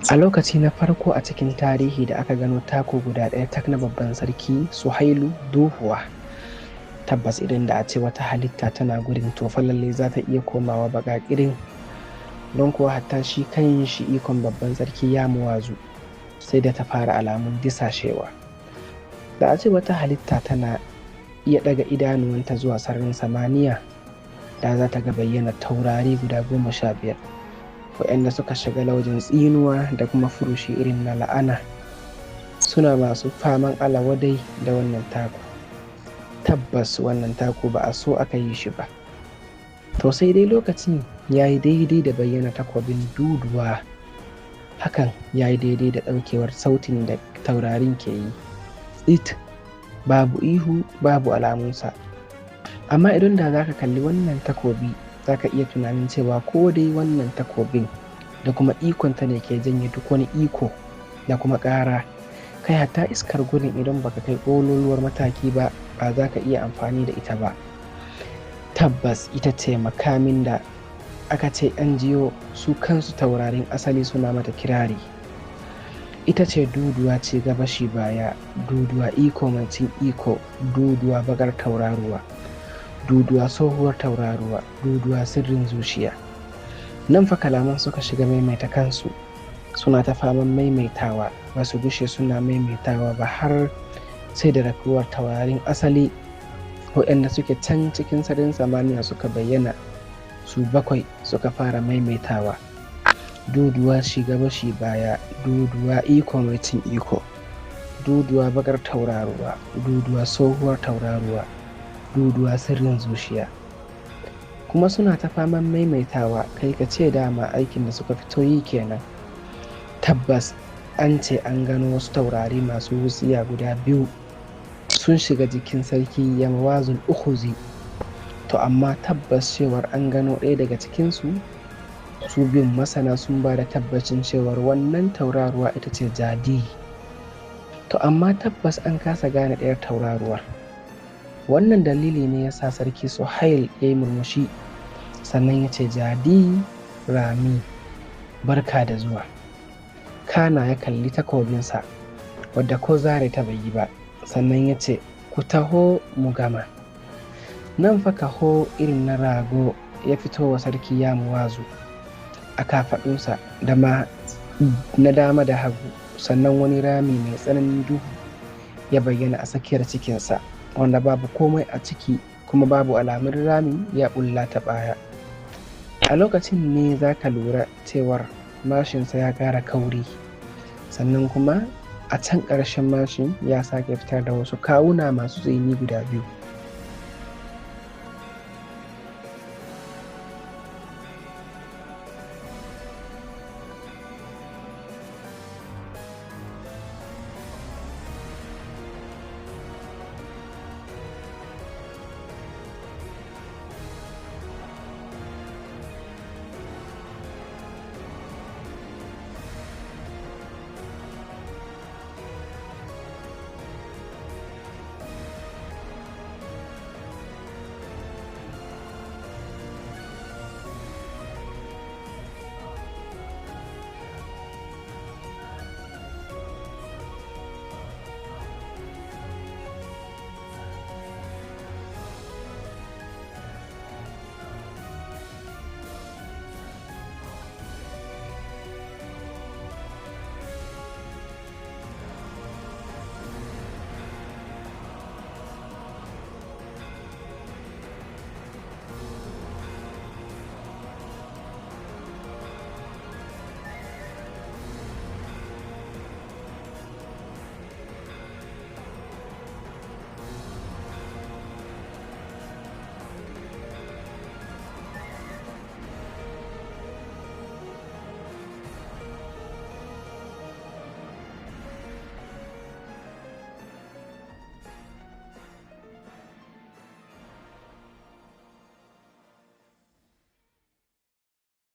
A lokaci na farko a cikin tarihi da aka gano tako guda ɗaya tak na babban sarki Suhailu Dohuwa. Tabbas idan da a ce wata halitta tana gurin to fa lalle za ta iya komawa baƙa ƙirin. Don kuwa hatta shi kan shi ikon babban sarki ya muwazu sai da ta fara alamun disashewa. Da a ce wata halitta tana iya ɗaga idanuwanta zuwa sararin samaniya da za ta ga bayyana taurari guda 15 waɗanda suka shiga laujin tsinuwa da kuma furushi irin na la'ana, suna masu faman alawadai da wannan taku. Tabbas wannan taku ba a so aka yi shi ba. To sai dai lokacin ya yi daidai da bayyana takwabin Duduwa. Hakan ya yi daidai da ɗaukewar sautin da taurarin ke yi. Tsit, babu ihu, babu alamunsa. Amma idan da za ka kalli wannan takobi, za ka iya tunanin cewa ko dai wannan takobin da kuma ikonta ne ke janye duk wani iko da kuma ƙara. Kai hatta iskar gurin idan baka kai ƙololuwar mataki ba, ba za ka iya amfani da ita ba. Tabbas ita ce makamin da aka ce an jiyo su kansu taurarin asali suna mata kirari. Ita ce Duduwa ce gabashi baya, Duduwa iko mai cin iko, Duduwa bagar tauraruwa, Duduwa tsohuwar tauraruwa, Duduwa sirrin zuciya. Nan fa kalaman suka shiga maimaita kansu, suna ta faman maimaitawa, ba su gushe suna maimaitawa ba har sai da rakuwar taurarin asali waɗanda suke can cikin sararin samaniya suka bayyana su 7 suka fara maimaitawa. Duduwa shi gaba shi baya, Duduwa iko mai cin iko, Duduwa bakar tauraruwa, Duduwa tsohuwar tauraruwa, Duduwa sirrin zuciya. Kuma suna ta faman maimaitawa, kai ka ce dama aikin da suka fito yi kenan. Tabbas an ce an gano wasu taurari masu wutsiya guda 2 sun shiga jikin sarki Yamawazul Ukhuzi. To amma tabbas cewar an gano ɗaya daga cikinsu, su biyun masana sun ba da tabbacin cewar wannan tauraruwa ita ce Jadi. To amma tabbas an kasa gane ɗayar tauraruwa. Wannan dalili ne ya sa sarki Suhail ya yi murmushi, sannan ya ce, Jadi Rami, barka da zuwa. Kana ya kalli takobinsa wadda ko zare ta bai yi ba, sannan ya ce, ku taho mu gama. Nan fa kaho irin na rago ya fito wa sarki ya muwazu a kafaɗunsa da ma na dama da hagu, sannan wani rami mai tsananin duhu ya bayyana a tsakiyar cikinsa wanda babu komai a ciki, kuma babu alamun ramin ya bulla ta baya. A lokacin ne za ka lura cewar mashinsa ya ƙara kauri, sannan kuma a can ƙarshen mashin ya sake fitar da wasu kawuna masu tsini guda 2.